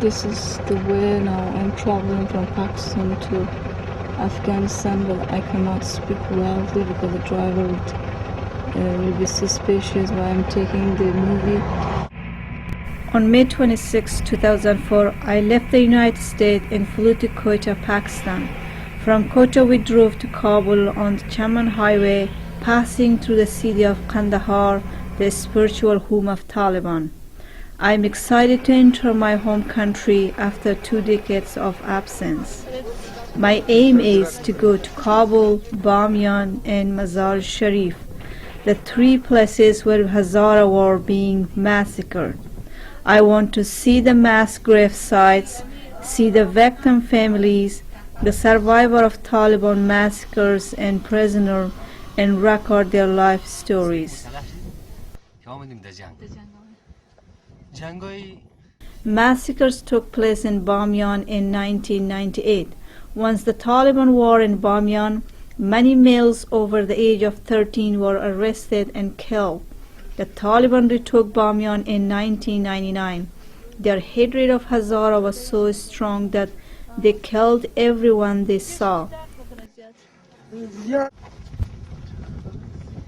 this is the way now. I'm traveling from Pakistan to Afghanistan, but I cannot speak loudly because the driver will be suspicious why I'm taking the movie. On May 26, 2004, I left the United States and flew to Quetta, Pakistan. From Quetta, we drove to Kabul on the Chaman Highway, passing through the city of Kandahar, the spiritual home of Taliban. I am excited to enter my home country after 2 decades of absence. My aim is to go to Kabul, Bamyan, and Mazar-i-Sharif, the 3 places where Hazara were being massacred. I want to see the mass grave sites, see the victim families, the survivor of Taliban massacres and prisoners, and record their life stories. Massacres took place in Bamyan in 1998. Once the Taliban war in Bamyan, many males over the age of 13 were arrested and killed. The Taliban retook Bamyan in 1999. Their hatred of Hazara was so strong that they killed everyone they saw.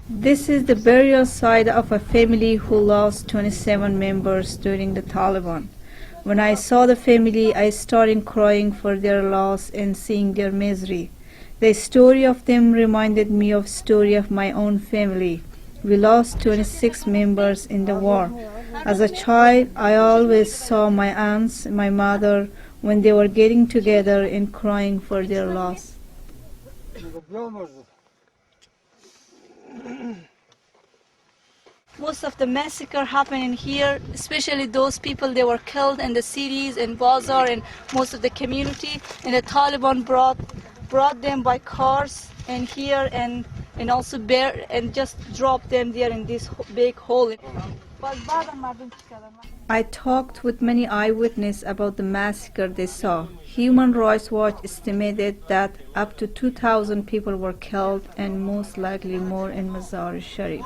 This is the burial site of a family who lost 27 members during the Taliban. When I saw the family, I started crying for their loss and seeing their misery. The story of them reminded me of the story of my own family. We lost 26 members in the war. As a child, I always saw my aunts and my mother when they were getting together and crying for their loss. Most of the massacre happened in here, especially those people they were killed in the cities and bazaar and most of the community, and the Taliban brought them by cars and here and also just dropped them there in this big hole. I talked with many eyewitnesses about the massacre they saw. Human Rights Watch estimated that up to 2,000 people were killed and most likely more in Mazar-i-Sharif.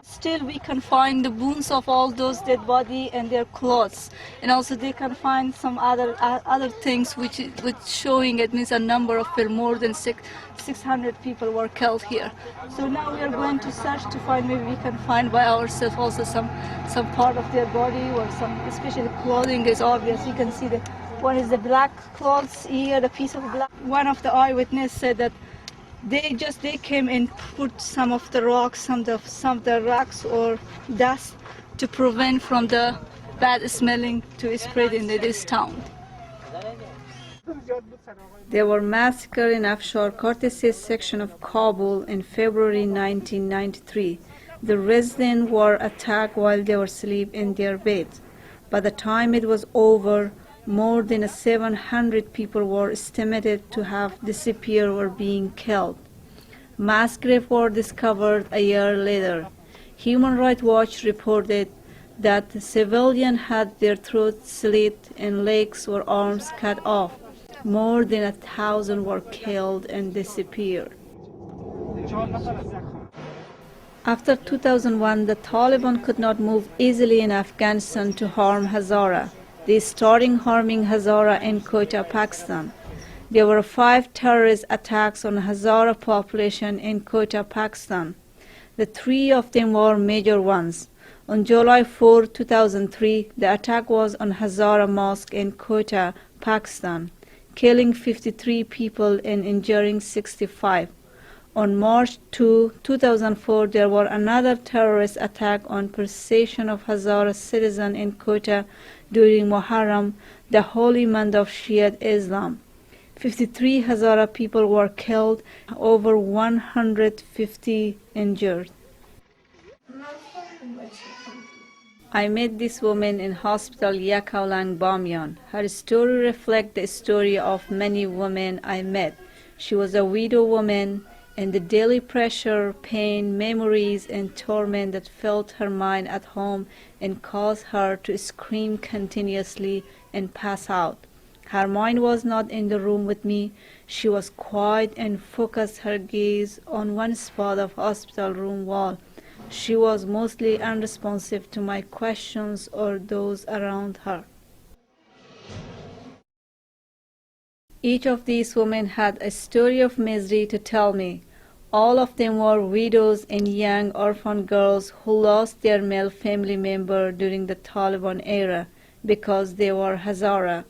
Still, we can find the bones of all those dead bodies and their clothes, and also they can find some other things which showing it means a number of people, more than 600 people were killed here. So now we are going to search to find, maybe we can find by ourselves also some part of their body or some, especially clothing is obvious. You can see one is the black clothes here, the piece of black. One of the eyewitnesses said that they came and put some of the rocks, some of the rocks or dust to prevent from the bad smelling to spread in this town. They were massacred in Afshar Cortesis section of Kabul in February 1993. The residents were attacked while they were asleep in their beds. By the time it was over, more than 700 people were estimated to have disappeared or being killed. Mass graves were discovered a year later. Human Rights Watch reported that civilians had their throats slit and legs or arms cut off. More than 1,000 were killed and disappeared. After 2001, the Taliban could not move easily in Afghanistan to harm Hazara. They started harming Hazara in Quetta, Pakistan. There were 5 terrorist attacks on Hazara population in Quetta, Pakistan. The 3 of them were major ones. On July 4, 2003, the attack was on Hazara Mosque in Quetta, Pakistan, killing 53 people and injuring 65. On March 2, 2004, there were another terrorist attack on procession of Hazara citizens in Quetta during Muharram, the holy month of Shia Islam. 53 Hazara people were killed, over 150 injured. I met this woman in hospital Yakaulang, Bamyan. Her story reflects the story of many women I met. She was a widow woman, and the daily pressure, pain, memories, and torment that filled her mind at home and caused her to scream continuously and pass out. Her mind was not in the room with me. She was quiet and focused her gaze on one spot of hospital room wall. She was mostly unresponsive to my questions or those around her. Each of these women had a story of misery to tell me. All of them were widows and young orphan girls who lost their male family member during the Taliban era because they were Hazara.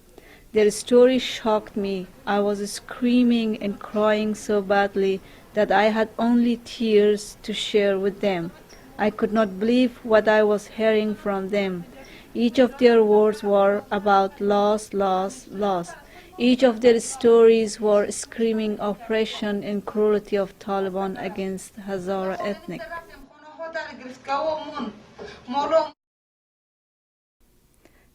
Their story shocked me. I was screaming and crying so badly that I had only tears to share with them. I could not believe what I was hearing from them. Each of their words were about loss, loss, loss. Each of their stories were screaming oppression and cruelty of Taliban against Hazara ethnic.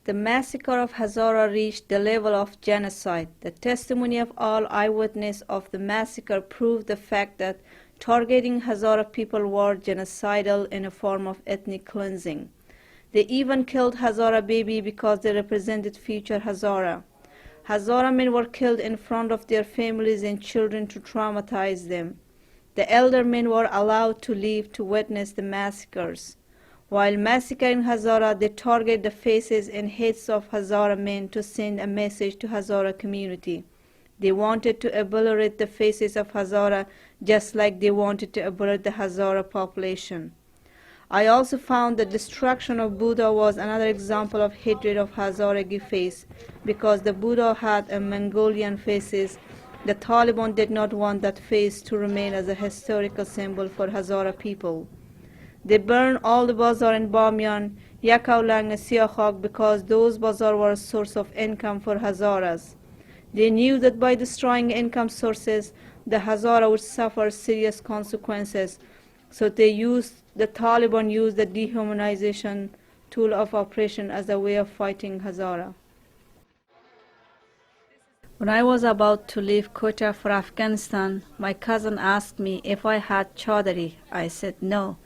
The massacre of Hazara reached the level of genocide. The testimony of all eyewitnesses of the massacre proved the fact that targeting Hazara people were genocidal in a form of ethnic cleansing. They even killed Hazara baby because they represented future Hazara. Hazara men were killed in front of their families and children to traumatize them. The elder men were allowed to live to witness the massacres. While massacring Hazara, they targeted the faces and heads of Hazara men to send a message to Hazara community. They wanted to obliterate the faces of Hazara just like they wanted to obliterate the Hazara population. I also found that destruction of Buddha was another example of hatred of Hazaragi face. Because the Buddha had a Mongolian faces, the Taliban did not want that face to remain as a historical symbol for Hazara people. They burned all the bazaar in Bamyan, Yakaulang and Siakhak because those bazaar were a source of income for Hazaras. They knew that by destroying income sources, the Hazara would suffer serious consequences, so the Taliban used the dehumanization tool of oppression as a way of fighting Hazara. When I was about to leave Quetta for Afghanistan, my cousin asked me if I had chaudhary. I said no.